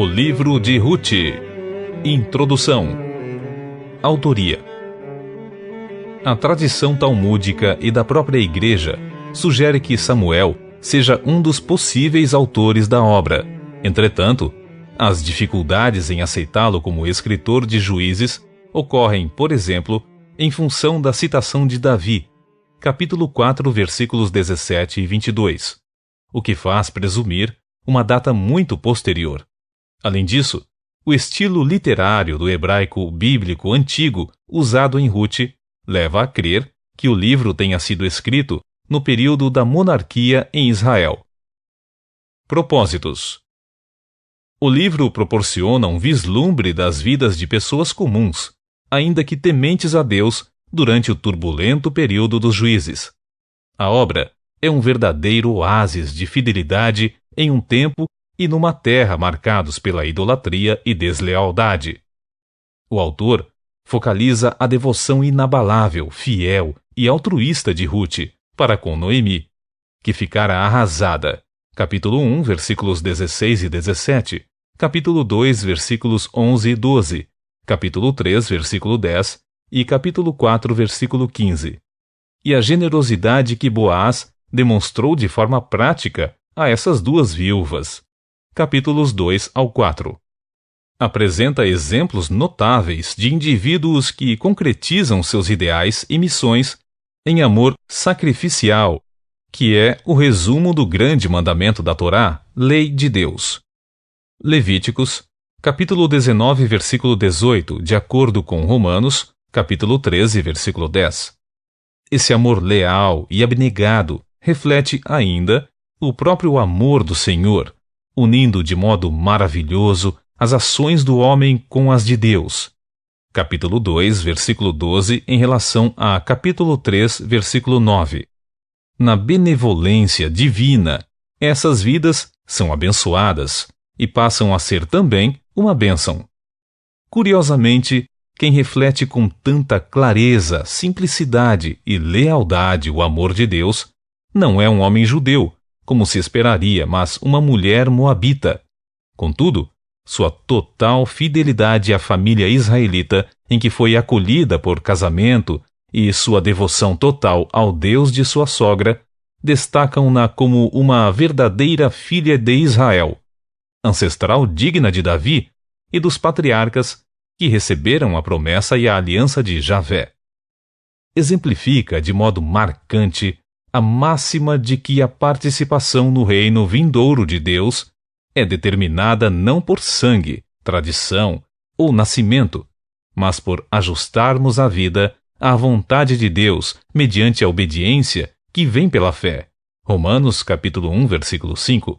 O livro de Ruth. Introdução. Autoria. A tradição talmúdica e da própria Igreja sugere que Samuel seja um dos possíveis autores da obra. Entretanto, as dificuldades em aceitá-lo como escritor de Juízes ocorrem, por exemplo, em função da citação de Davi, capítulo 4, versículos 17 e 22, o que faz presumir uma data muito posterior. Além disso, o estilo literário do hebraico bíblico antigo usado em Ruth leva a crer que o livro tenha sido escrito no período da monarquia em Israel. Propósitos. O livro proporciona um vislumbre das vidas de pessoas comuns, ainda que tementes a Deus, durante o turbulento período dos juízes. A obra é um verdadeiro oásis de fidelidade em um tempo e numa terra marcados pela idolatria e deslealdade. O autor focaliza a devoção inabalável, fiel e altruísta de Ruth para com Noemi, que ficara arrasada. Capítulo 1, versículos 16 e 17, capítulo 2, versículos 11 e 12, capítulo 3, versículo 10 e capítulo 4, versículo 15. E a generosidade que Boaz demonstrou de forma prática a essas duas viúvas. Capítulos 2 ao 4. Apresenta exemplos notáveis de indivíduos que concretizam seus ideais e missões em amor sacrificial, que é o resumo do grande mandamento da Torá, Lei de Deus. Levíticos, capítulo 19, versículo 18, de acordo com Romanos, capítulo 13, versículo 10. Esse amor leal e abnegado reflete ainda o próprio amor do Senhor, unindo de modo maravilhoso as ações do homem com as de Deus. Capítulo 2, versículo 12, em relação a capítulo 3, versículo 9. Na benevolência divina, essas vidas são abençoadas e passam a ser também uma bênção. Curiosamente, quem reflete com tanta clareza, simplicidade e lealdade o amor de Deus não é um homem judeu, como se esperaria, mas uma mulher moabita. Contudo, sua total fidelidade à família israelita em que foi acolhida por casamento e sua devoção total ao Deus de sua sogra destacam-na como uma verdadeira filha de Israel, ancestral digna de Davi e dos patriarcas que receberam a promessa e a aliança de Javé. Exemplifica de modo marcante a máxima de que a participação no reino vindouro de Deus é determinada não por sangue, tradição ou nascimento, mas por ajustarmos a vida à vontade de Deus mediante a obediência que vem pela fé. Romanos capítulo 1, versículo 5.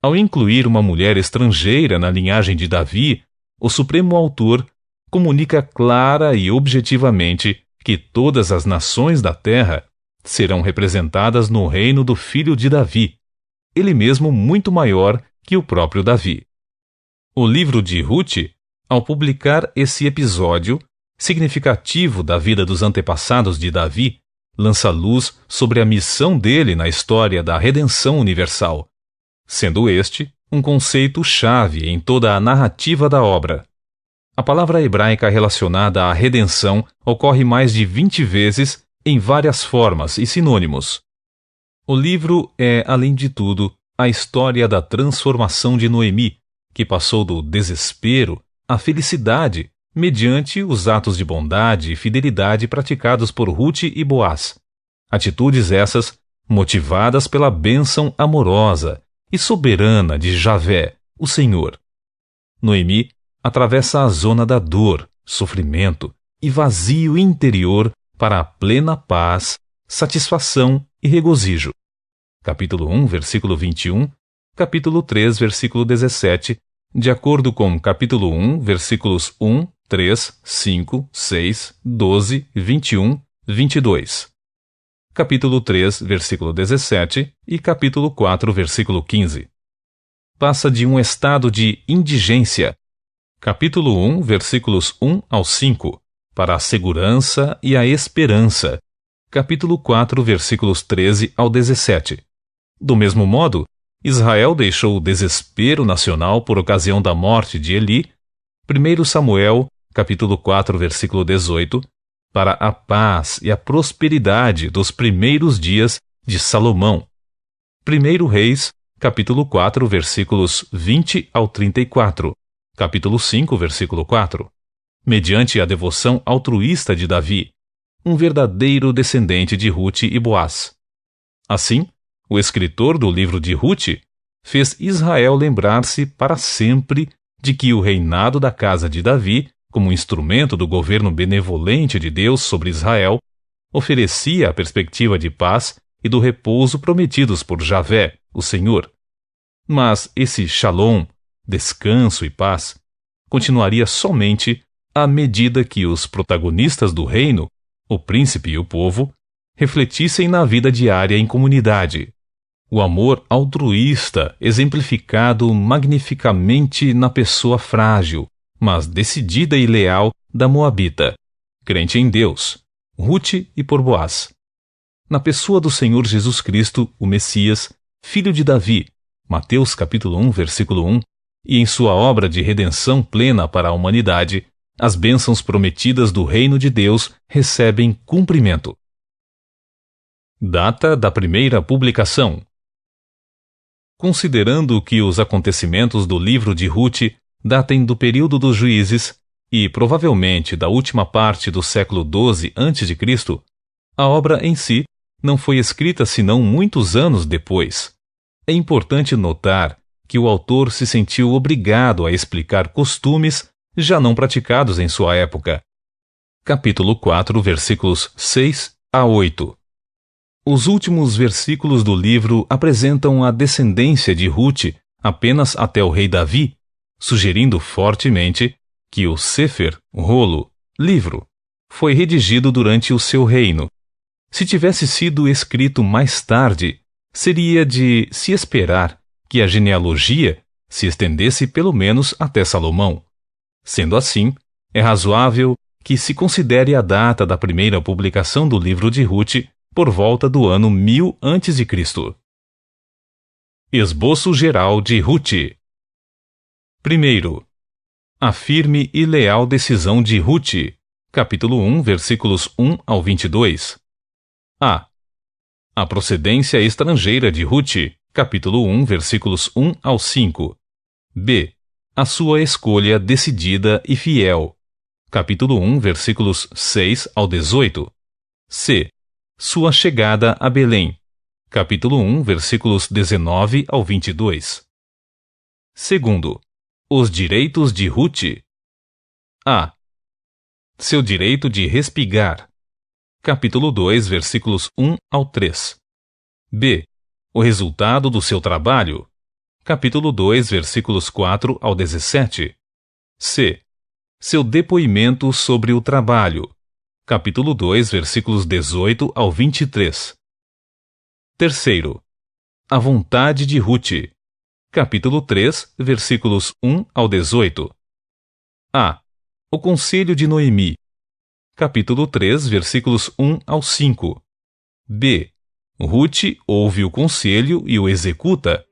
Ao incluir uma mulher estrangeira na linhagem de Davi, o Supremo Autor comunica clara e objetivamente que todas as nações da terra serão representadas no reino do filho de Davi, ele mesmo muito maior que o próprio Davi. O livro de Ruth, ao publicar esse episódio significativo da vida dos antepassados de Davi, lança luz sobre a missão dele na história da redenção universal, sendo este um conceito-chave em toda a narrativa da obra. A palavra hebraica relacionada à redenção ocorre mais de 20 vezes em várias formas e sinônimos. O livro é, além de tudo, a história da transformação de Noemi, que passou do desespero à felicidade mediante os atos de bondade e fidelidade praticados por Ruth e Boaz. Atitudes essas motivadas pela bênção amorosa e soberana de Javé, o Senhor. Noemi atravessa a zona da dor, sofrimento e vazio interior para a plena paz, satisfação e regozijo. Capítulo 1, versículo 21, capítulo 3, versículo 17, de acordo com capítulo 1, versículos 1, 3, 5, 6, 12, 21, 22. Capítulo 3, versículo 17 e capítulo 4, versículo 15. Passa de um estado de indigência, capítulo 1, versículos 1 ao 5, para a segurança e a esperança, capítulo 4, versículos 13 ao 17. Do mesmo modo, Israel deixou o desespero nacional por ocasião da morte de Eli, 1 Samuel, capítulo 4, versículo 18, para a paz e a prosperidade dos primeiros dias de Salomão. 1 Reis, capítulo 4, versículos 20 ao 34, capítulo 5, versículo 4, mediante a devoção altruísta de Davi, um verdadeiro descendente de Rute e Boaz. Assim, o escritor do livro de Rute fez Israel lembrar-se para sempre de que o reinado da casa de Davi, como instrumento do governo benevolente de Deus sobre Israel, oferecia a perspectiva de paz e do repouso prometidos por Javé, o Senhor. Mas esse shalom, descanso e paz, continuaria somente à medida que os protagonistas do reino, o príncipe e o povo, refletissem na vida diária em comunidade. O amor altruísta exemplificado magnificamente na pessoa frágil, mas decidida e leal da Moabita, crente em Deus, Rute e por Boaz. Na pessoa do Senhor Jesus Cristo, o Messias, filho de Davi, Mateus capítulo 1, versículo 1, e em sua obra de redenção plena para a humanidade, as bênçãos prometidas do reino de Deus recebem cumprimento. Data da primeira publicação. Considerando que os acontecimentos do livro de Rute datem do período dos juízes e provavelmente da última parte do século XII a.C., a obra em si não foi escrita senão muitos anos depois. É importante notar que o autor se sentiu obrigado a explicar costumes já não praticados em sua época. Capítulo 4, versículos 6 a 8. Os últimos versículos do livro apresentam a descendência de Rute apenas até o rei Davi, sugerindo fortemente que o Sefer, rolo, livro, foi redigido durante o seu reino. Se tivesse sido escrito mais tarde, seria de se esperar que a genealogia se estendesse pelo menos até Salomão. Sendo assim, é razoável que se considere a data da primeira publicação do livro de Rute por volta do ano 1000 a.C. Esboço geral de Rute. Primeiro, a firme e leal decisão de Rute, capítulo 1, versículos 1 ao 22. A procedência estrangeira de Rute, capítulo 1, versículos 1 ao 5. B. A sua escolha decidida e fiel, capítulo 1, versículos 6 ao 18. C. Sua chegada a Belém, capítulo 1, versículos 19 ao 22. Segundo, os direitos de Rute. A. Seu direito de respigar, capítulo 2, versículos 1 ao 3. B. O resultado do seu trabalho, capítulo 2, versículos 4 ao 17. C. Seu depoimento sobre o trabalho, capítulo 2, versículos 18 ao 23. Terceiro, a vontade de Rute, capítulo 3, versículos 1 ao 18. A. O conselho de Noemi, capítulo 3, versículos 1 ao 5. B. Rute ouve o conselho e o executa,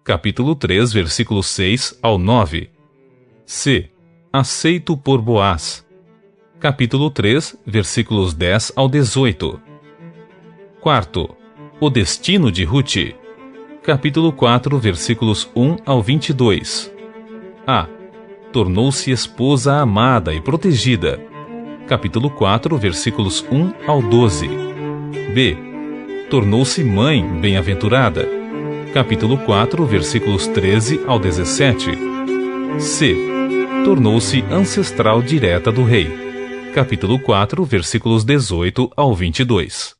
capítulo 3, versículos 6 ao 9. C. Aceito por Boaz, capítulo 3, versículos 10 ao 18. Quarto, o destino de Rute, capítulo 4, versículos 1 ao 22. A. Tornou-se esposa amada e protegida, capítulo 4, versículos 1 ao 12. B. Tornou-se mãe bem-aventurada, capítulo 4, versículos 13 ao 17. C. Tornou-se ancestral direta do rei, capítulo 4, versículos 18 ao 22.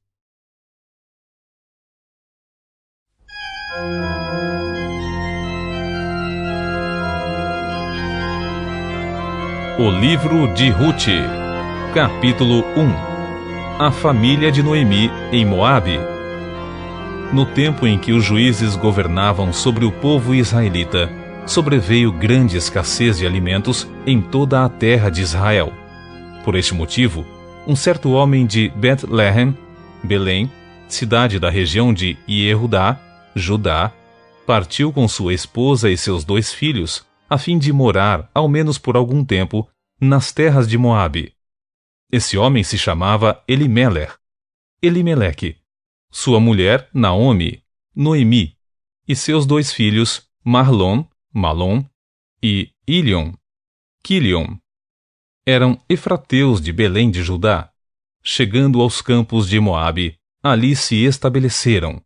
O livro de Rute, capítulo 1. A família de Noemi em Moabe. No tempo em que os juízes governavam sobre o povo israelita, sobreveio grande escassez de alimentos em toda a terra de Israel. Por este motivo, um certo homem de Beth-Lehem, Belém, cidade da região de Iehudá, Judá, partiu com sua esposa e seus 2 filhos, a fim de morar, ao menos por algum tempo, nas terras de Moabe. Esse homem se chamava Elimeleque, sua mulher Naomi, Noemi, e seus 2 filhos, Malom e Quilion. Eram efrateus de Belém de Judá. Chegando aos campos de Moabe, ali se estabeleceram.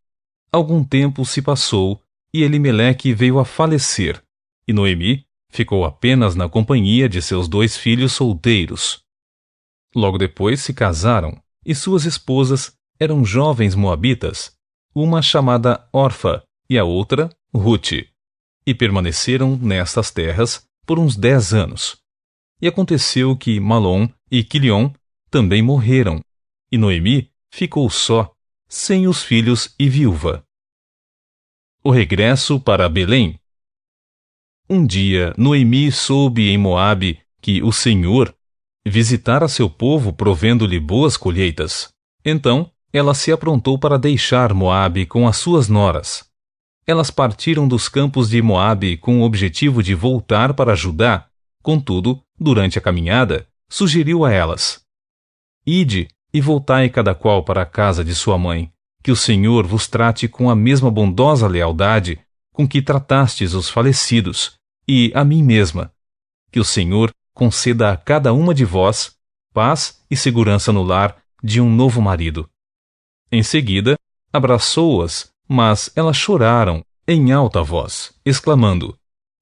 Algum tempo se passou, e Elimeleque veio a falecer, e Noemi ficou apenas na companhia de seus 2 filhos solteiros. Logo depois se casaram, e suas esposas eram jovens moabitas, uma chamada Orfa e a outra Rute, e permaneceram nestas terras por uns 10 anos. E aconteceu que Malom e Quilion também morreram, e Noemi ficou só, sem os filhos e viúva. O regresso para Belém. Um dia, Noemi soube em Moabe que o Senhor visitara seu povo provendo-lhe boas colheitas. Então, ela se aprontou para deixar Moabe com as suas noras. Elas partiram dos campos de Moabe com o objetivo de voltar para Judá. Contudo, durante a caminhada, sugeriu a elas: Ide e voltai cada qual para a casa de sua mãe, que o Senhor vos trate com a mesma bondosa lealdade com que tratastes os falecidos, e a mim mesma. Que o Senhor conceda a cada uma de vós paz e segurança no lar de um novo marido. Em seguida, abraçou-as, mas elas choraram em alta voz, exclamando: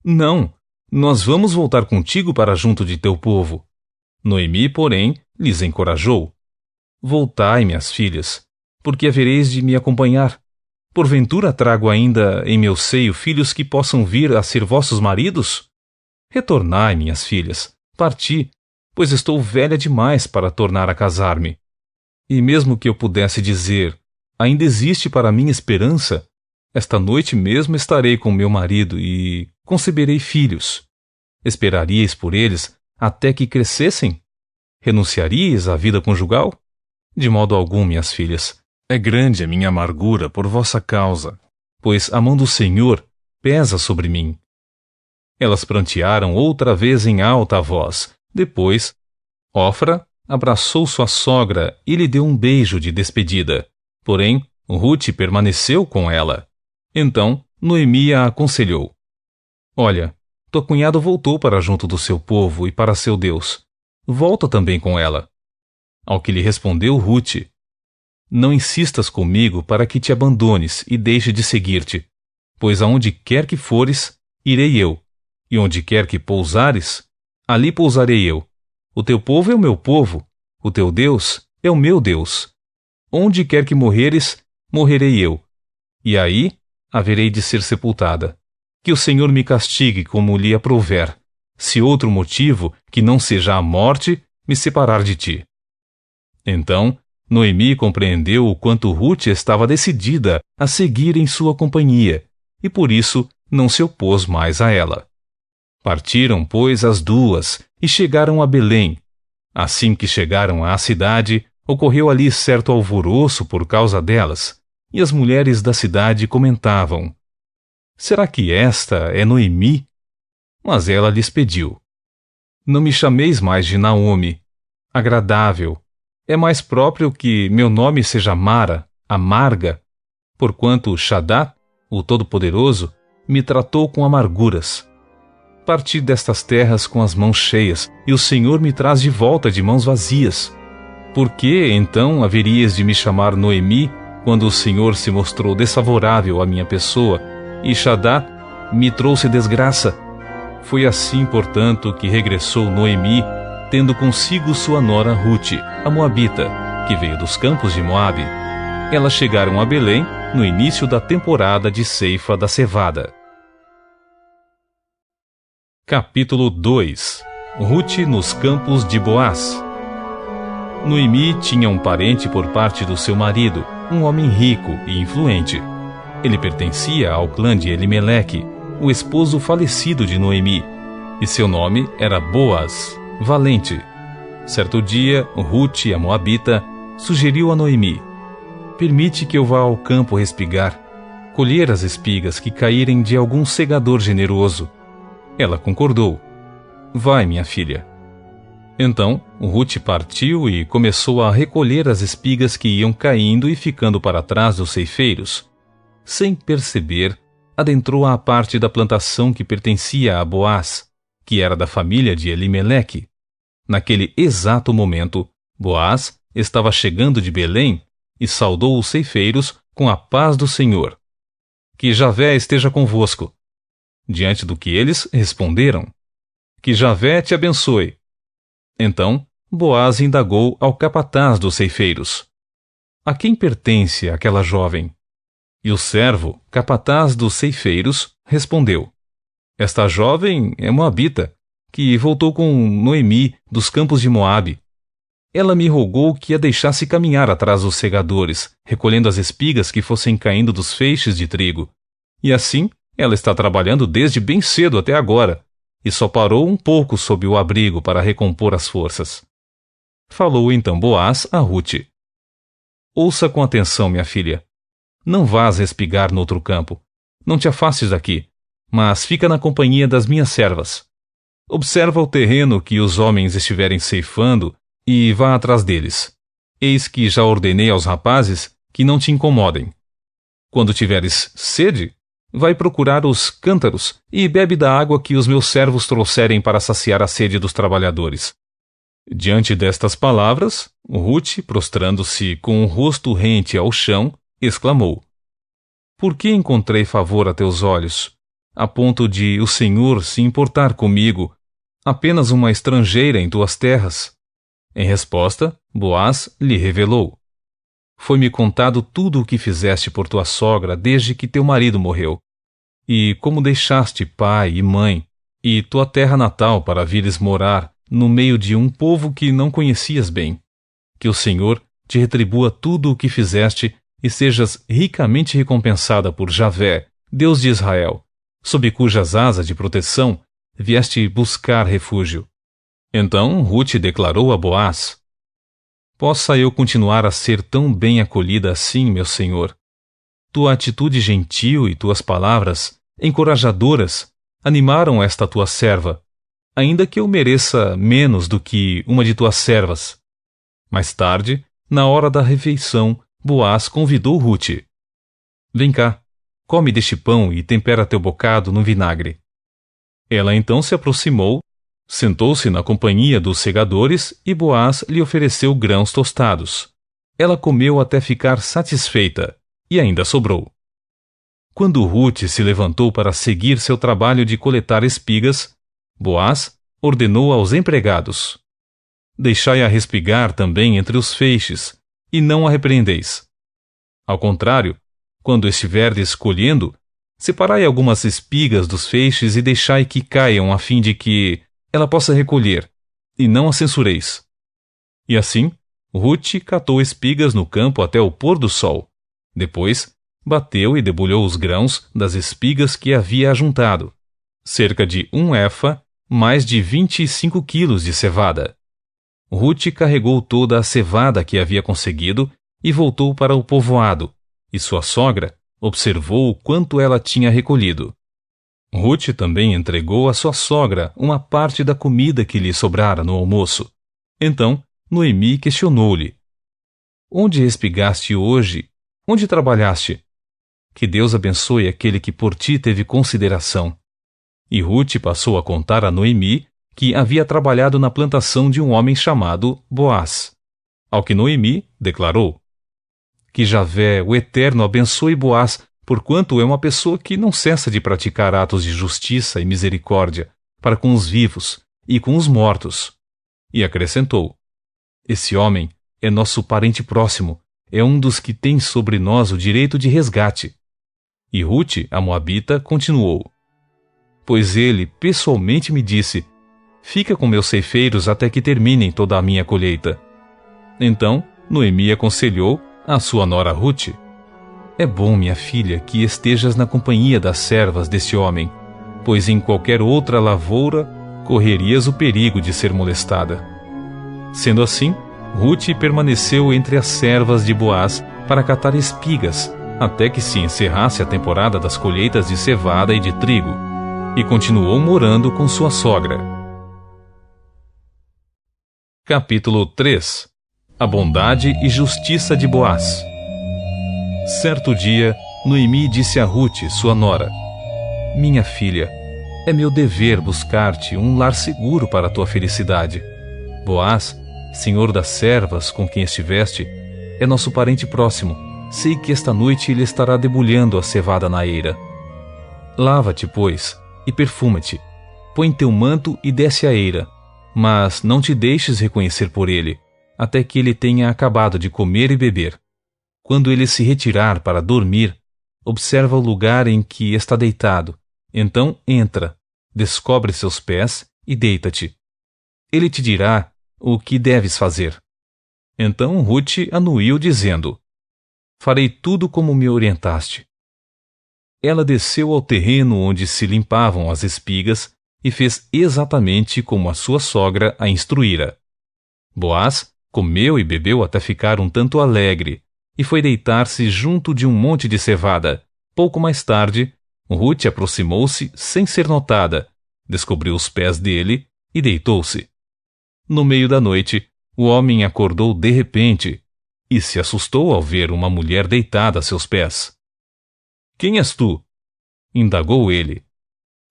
Não, nós vamos voltar contigo para junto de teu povo. Noemi, porém, lhes encorajou: Voltai, minhas filhas, porque havereis de me acompanhar. Porventura trago ainda em meu seio filhos que possam vir a ser vossos maridos? Retornai, minhas filhas, parti, pois estou velha demais para tornar a casar-me. E mesmo que eu pudesse dizer: ainda existe para mim esperança, esta noite mesmo estarei com meu marido e conceberei filhos. Esperaríeis por eles até que crescessem? Renunciaríeis à vida conjugal? De modo algum, minhas filhas. É grande a minha amargura por vossa causa, pois a mão do Senhor pesa sobre mim. Elas prantearam outra vez em alta voz. Depois, Ofra abraçou sua sogra e lhe deu um beijo de despedida. Porém, Rute permaneceu com ela. Então, Noemi a aconselhou: Olha, tua cunhada voltou para junto do seu povo e para seu Deus. Volta também com ela. Ao que lhe respondeu Rute: Não insistas comigo para que te abandones e deixe de seguir-te, pois aonde quer que fores, irei eu, e onde quer que pousares, ali pousarei eu. O teu povo é o meu povo, o teu Deus é o meu Deus. Onde quer que morreres, morrerei eu, e aí haverei de ser sepultada. Que o Senhor me castigue como lhe aprouver, se outro motivo, que não seja a morte, me separar de ti. Então, Noemi compreendeu o quanto Rute estava decidida a seguir em sua companhia, e por isso não se opôs mais a ela. Partiram, pois, as duas, e chegaram a Belém. Assim que chegaram à cidade, ocorreu ali certo alvoroço por causa delas, e as mulheres da cidade comentavam: Será que esta é Noemi? Mas ela lhes pediu: Não me chameis mais de Naomi, agradável. É mais próprio que meu nome seja Mara, amarga, porquanto Shaddá, o Todo-Poderoso, me tratou com amarguras. Parti destas terras com as mãos cheias, e o Senhor me traz de volta de mãos vazias. Por que, então, haverias de me chamar Noemi, quando o Senhor se mostrou desfavorável à minha pessoa, e Shaddá me trouxe desgraça? Foi assim, portanto, que regressou Noemi, tendo consigo sua nora Rute, a moabita, que veio dos campos de Moabe. Elas chegaram a Belém no início da temporada de ceifa da cevada. Capítulo 2. Rute nos campos de Boaz. Noemi tinha um parente por parte do seu marido, um homem rico e influente. Ele pertencia ao clã de Elimeleque, o esposo falecido de Noemi, e seu nome era Boaz, valente. Certo dia, Rute, a moabita, sugeriu a Noemi: Permite que eu vá ao campo respigar. colher as espigas que caírem de algum segador generoso. Ela concordou. Vai, minha filha. Então, Ruth partiu e começou a recolher as espigas que iam caindo e ficando para trás dos ceifeiros. Sem perceber, adentrou à parte da plantação que pertencia a Boaz, que era da família de Elimeleque. Naquele exato momento, Boaz estava chegando de Belém e saudou os ceifeiros com a paz do Senhor. Que Javé esteja convosco. Diante do que eles responderam: Que Javé te abençoe. Então, Boaz indagou ao capataz dos ceifeiros: A quem pertence aquela jovem? E o servo, capataz dos ceifeiros, respondeu: Esta jovem é moabita, que voltou com Noemi dos campos de Moabe. Ela me rogou que a deixasse caminhar atrás dos segadores, recolhendo as espigas que fossem caindo dos feixes de trigo. E assim, ela está trabalhando desde bem cedo até agora, e só parou um pouco sob o abrigo para recompor as forças. Falou então Boaz a Ruth: Ouça com atenção, minha filha. Não vás respigar no outro campo. Não te afastes daqui, mas fica na companhia das minhas servas. Observa o terreno que os homens estiverem ceifando e vá atrás deles. Eis que já ordenei aos rapazes que não te incomodem. Quando tiveres sede, vai procurar os cântaros e bebe da água que os meus servos trouxerem para saciar a sede dos trabalhadores. Diante destas palavras, Ruth, prostrando-se com o rosto rente ao chão, exclamou: Por que encontrei favor a teus olhos, a ponto de o Senhor se importar comigo, apenas uma estrangeira em tuas terras? Em resposta, Boaz lhe revelou: Foi-me contado tudo o que fizeste por tua sogra desde que teu marido morreu, e como deixaste pai e mãe, e tua terra natal para vires morar no meio de um povo que não conhecias bem. Que o Senhor te retribua tudo o que fizeste e sejas ricamente recompensada por Javé, Deus de Israel, sob cujas asas de proteção vieste buscar refúgio. Então Ruth declarou a Boaz: Possa eu continuar a ser tão bem acolhida assim, meu senhor? Tua atitude gentil e tuas palavras encorajadoras animaram esta tua serva, ainda que eu mereça menos do que uma de tuas servas. Mais tarde, na hora da refeição, Boaz convidou Ruth: Vem cá, come deste pão e tempera teu bocado no vinagre. Ela então se aproximou, sentou-se na companhia dos segadores e Boaz lhe ofereceu grãos tostados. Ela comeu até ficar satisfeita, e ainda sobrou. Quando Ruth se levantou para seguir seu trabalho de coletar espigas, Boaz ordenou aos empregados: Deixai-a respigar também entre os feixes, e não a repreendeis. Ao contrário, quando estiverdes colhendo, separai algumas espigas dos feixes e deixai que caiam a fim de que ela possa recolher, e não a censureis. E assim, Ruth catou espigas no campo até o pôr do sol. Depois, bateu e debulhou os grãos das espigas que havia ajuntado, cerca de 1 efa, mais de 25 quilos de cevada. Ruth carregou toda a cevada que havia conseguido e voltou para o povoado, e sua sogra observou o quanto ela tinha recolhido. Ruth também entregou à sua sogra uma parte da comida que lhe sobrara no almoço. Então, Noemi questionou-lhe: Onde espigaste hoje? Onde trabalhaste? Que Deus abençoe aquele que por ti teve consideração. E Ruth passou a contar a Noemi que havia trabalhado na plantação de um homem chamado Boaz. Ao que Noemi declarou: Que Javé, o Eterno, abençoe Boaz, porquanto é uma pessoa que não cessa de praticar atos de justiça e misericórdia para com os vivos e com os mortos. E acrescentou: Esse homem é nosso parente próximo, é um dos que tem sobre nós o direito de resgate. E Ruth, a moabita, continuou: Pois ele pessoalmente me disse: Fica com meus ceifeiros até que terminem toda a minha colheita. Então Noemi aconselhou a sua nora Ruth: É bom, minha filha, que estejas na companhia das servas deste homem, pois em qualquer outra lavoura correrias o perigo de ser molestada. Sendo assim, Ruth permaneceu entre as servas de Boaz para catar espigas, até que se encerrasse a temporada das colheitas de cevada e de trigo, e continuou morando com sua sogra. Capítulo 3. A bondade e justiça de Boaz. Certo dia, Noemi disse a Ruth, sua nora: Minha filha, é meu dever buscar-te um lar seguro para a tua felicidade. Boaz, senhor das servas com quem estiveste, é nosso parente próximo. Sei que esta noite ele estará debulhando a cevada na eira. Lava-te, pois, e perfuma-te. Põe teu manto e desce a eira, mas não te deixes reconhecer por ele, até que ele tenha acabado de comer e beber. Quando ele se retirar para dormir, observa o lugar em que está deitado. Então entra, descobre seus pés e deita-te. Ele te dirá o que deves fazer. Então Ruth anuiu, dizendo: Farei tudo como me orientaste. Ela desceu ao terreno onde se limpavam as espigas e fez exatamente como a sua sogra a instruíra. Boaz comeu e bebeu até ficar um tanto alegre e foi deitar-se junto de um monte de cevada. Pouco mais tarde, Ruth aproximou-se sem ser notada, descobriu os pés dele e deitou-se. No meio da noite, o homem acordou de repente e se assustou ao ver uma mulher deitada a seus pés. Quem és tu? Indagou ele.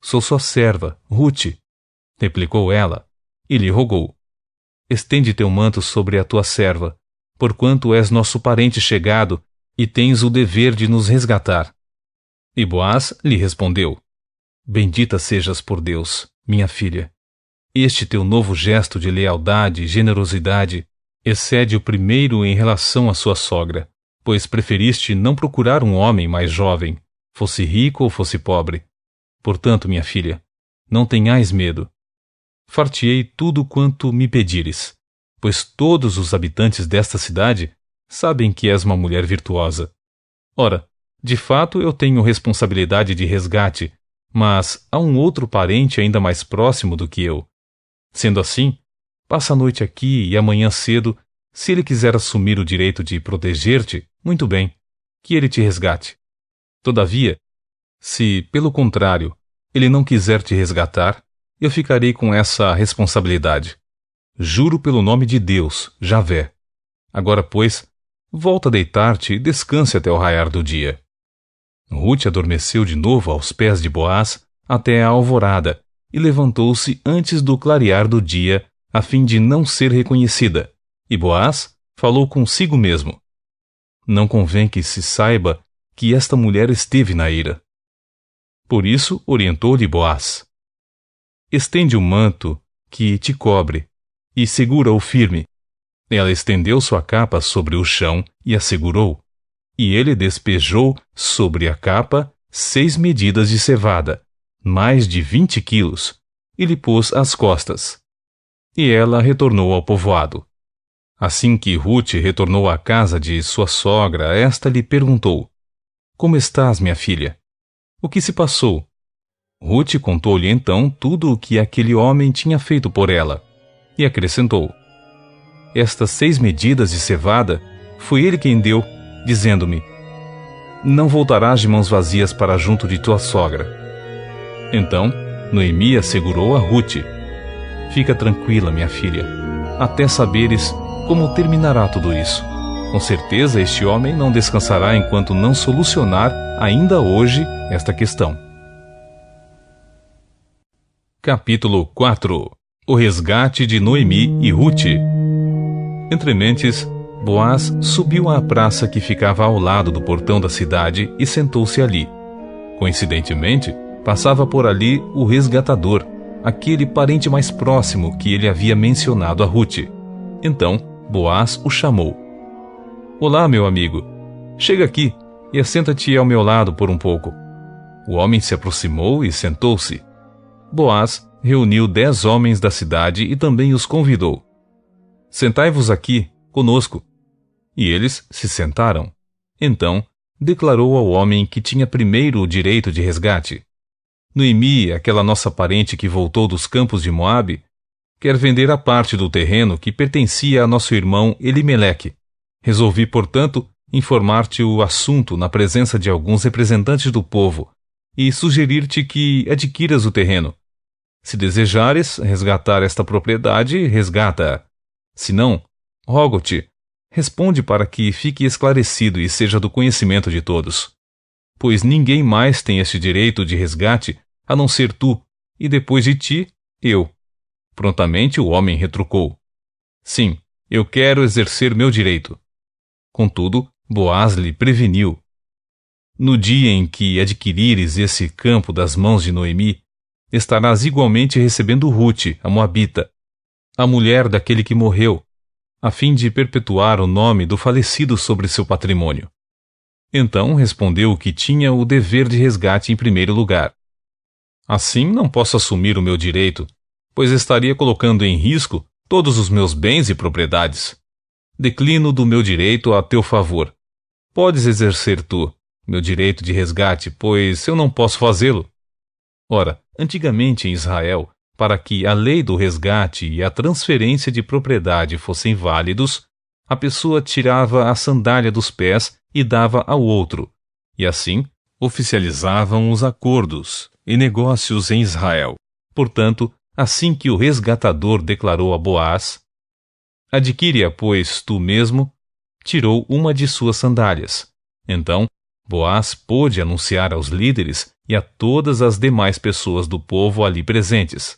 Sou sua serva, Ruth, replicou ela, e lhe rogou: Estende teu manto sobre a tua serva, porquanto és nosso parente chegado e tens o dever de nos resgatar. E Boaz lhe respondeu: Bendita sejas por Deus, minha filha. Este teu novo gesto de lealdade e generosidade excede o primeiro em relação à sua sogra, pois preferiste não procurar um homem mais jovem, fosse rico ou fosse pobre. Portanto, minha filha, não tenhais medo. Far-te-ei tudo quanto me pedires, pois todos os habitantes desta cidade sabem que és uma mulher virtuosa. Ora, de fato eu tenho responsabilidade de resgate, mas há um outro parente ainda mais próximo do que eu. Sendo assim, passa a noite aqui e amanhã cedo, se ele quiser assumir o direito de proteger-te, muito bem, que ele te resgate. Todavia, se, pelo contrário, ele não quiser te resgatar, eu ficarei com essa responsabilidade. Juro pelo nome de Deus, Javé. Agora, pois, volta a deitar-te e descanse até o raiar do dia. Ruth adormeceu de novo aos pés de Boaz até a alvorada e levantou-se antes do clarear do dia, a fim de não ser reconhecida. E Boaz falou consigo mesmo: Não convém que se saiba que esta mulher esteve na eira. Por isso orientou-lhe Boaz: Estende o manto que te cobre e segura-o firme. Ela estendeu sua capa sobre o chão e a segurou, e ele despejou sobre a capa 6 medidas de cevada, mais de 20 quilos, e lhe pôs às costas. E ela retornou ao povoado. Assim que Ruth retornou à casa de sua sogra, esta lhe perguntou: Como estás, minha filha? O que se passou? Ruth contou-lhe então tudo o que aquele homem tinha feito por ela, e acrescentou: Estas 6 medidas de cevada foi ele quem deu, dizendo-me: Não voltarás de mãos vazias para junto de tua sogra. Então, Noemi assegurou a Ruth: Fica tranquila, minha filha, até saberes como terminará tudo isso. Com certeza este homem não descansará enquanto não solucionar ainda hoje esta questão. Capítulo 4. O resgate de Noemi e Ruth. Entre mentes, Boaz subiu à praça que ficava ao lado do portão da cidade e sentou-se ali. Coincidentemente, passava por ali o resgatador, aquele parente mais próximo que ele havia mencionado a Ruth. Então, Boaz o chamou. Olá, meu amigo. Chega aqui e assenta-te ao meu lado por um pouco. O homem se aproximou e sentou-se. Boaz reuniu 10 homens da cidade e também os convidou. Sentai-vos aqui, conosco. E eles se sentaram. Então, declarou ao homem que tinha primeiro o direito de resgate: Noemi, aquela nossa parente que voltou dos campos de Moabe, quer vender a parte do terreno que pertencia a nosso irmão Elimeleque. Resolvi, portanto, informar-te o assunto na presença de alguns representantes do povo e sugerir-te que adquiras o terreno. Se desejares resgatar esta propriedade, resgata-a. Se não, rogo-te, responde para que fique esclarecido e seja do conhecimento de todos. Pois ninguém mais tem este direito de resgate a não ser tu, e depois de ti, eu. Prontamente o homem retrucou: Sim, eu quero exercer meu direito. Contudo, Boaz lhe preveniu: No dia em que adquirires esse campo das mãos de Noemi, estarás igualmente recebendo Rute, a Moabita, a mulher daquele que morreu, a fim de perpetuar o nome do falecido sobre seu patrimônio. Então respondeu que tinha o dever de resgate em primeiro lugar. Assim não posso assumir o meu direito, pois estaria colocando em risco todos os meus bens e propriedades. Declino do meu direito a teu favor. Podes exercer tu meu direito de resgate, pois eu não posso fazê-lo. Ora, antigamente em Israel, para que a lei do resgate e a transferência de propriedade fossem válidos, a pessoa tirava a sandália dos pés e dava ao outro, e assim oficializavam os acordos e negócios em Israel. Portanto, assim que o resgatador declarou a Boaz: Adquire-a, pois, tu mesmo, tirou uma de suas sandálias. Então, Boaz pôde anunciar aos líderes e a todas as demais pessoas do povo ali presentes: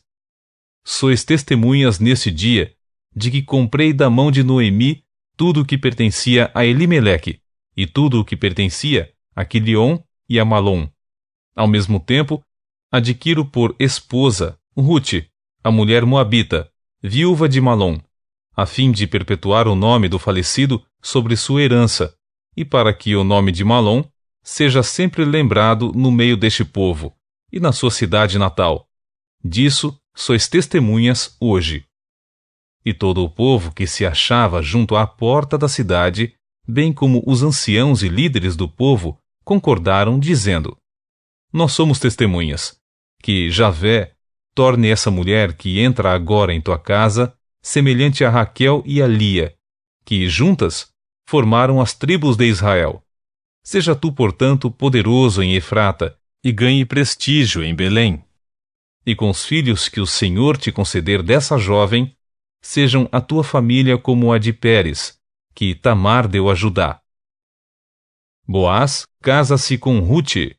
Sois testemunhas neste dia de que comprei da mão de Noemi tudo o que pertencia a Elimeleque e tudo o que pertencia a Quilion e a Malom. Ao mesmo tempo, adquiro por esposa Rute, a mulher moabita, viúva de Malom, a fim de perpetuar o nome do falecido sobre sua herança, e para que o nome de Malom seja sempre lembrado no meio deste povo e na sua cidade natal. Disso sois testemunhas hoje. E todo o povo que se achava junto à porta da cidade, bem como os anciãos e líderes do povo, concordaram, dizendo: Nós somos testemunhas, que Javé torne essa mulher que entra agora em tua casa semelhante a Raquel e a Lia, que juntas formaram as tribos de Israel. Seja tu, portanto, poderoso em Efrata e ganhe prestígio em Belém. E com os filhos que o Senhor te conceder dessa jovem, sejam a tua família como a de Pérez, que Tamar deu a Judá. Boaz casa-se com Rute.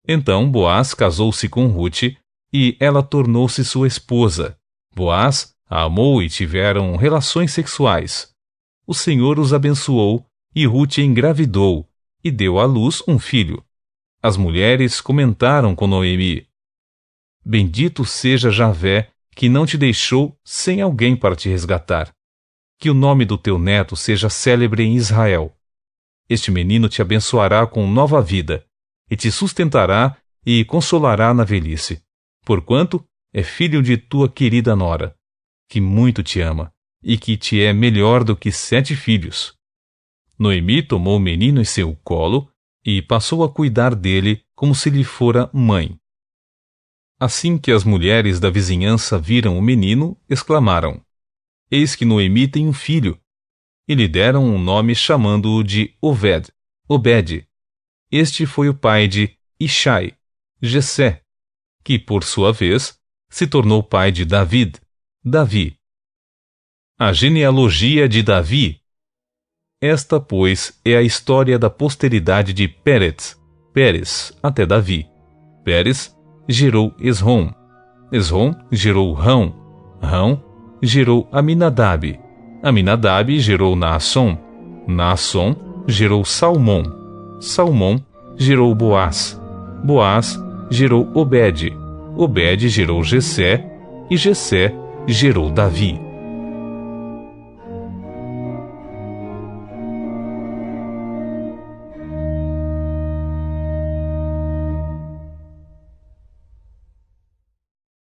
Então Boaz casou-se com Rute, e ela tornou-se sua esposa. Boaz a amou e tiveram relações sexuais. O Senhor os abençoou, e Rute engravidou, e deu à luz um filho. As mulheres comentaram com Noemi: Bendito seja Javé, que não te deixou sem alguém para te resgatar. Que o nome do teu neto seja célebre em Israel. Este menino te abençoará com nova vida, e te sustentará e consolará na velhice, porquanto é filho de tua querida nora, que muito te ama, e que te é melhor do que 7 filhos. Noemi tomou o menino em seu colo e passou a cuidar dele como se lhe fora mãe. Assim que as mulheres da vizinhança viram o menino, exclamaram: Eis que Noemi tem um filho. E lhe deram um nome chamando-o de Obed. Este foi o pai de Ishai, Jessé, que, por sua vez, se tornou pai de Davi. A genealogia de Davi. Esta, pois, é a história da posteridade de Pérez até Davi. Pérez gerou Esrom. Esrom gerou Rão. Rão gerou Aminadab. Aminadab gerou Naasson. Naasson gerou Salmão. Salmão gerou Boaz. Boaz gerou Obed. Obed gerou Jessé. E Jessé gerou Davi.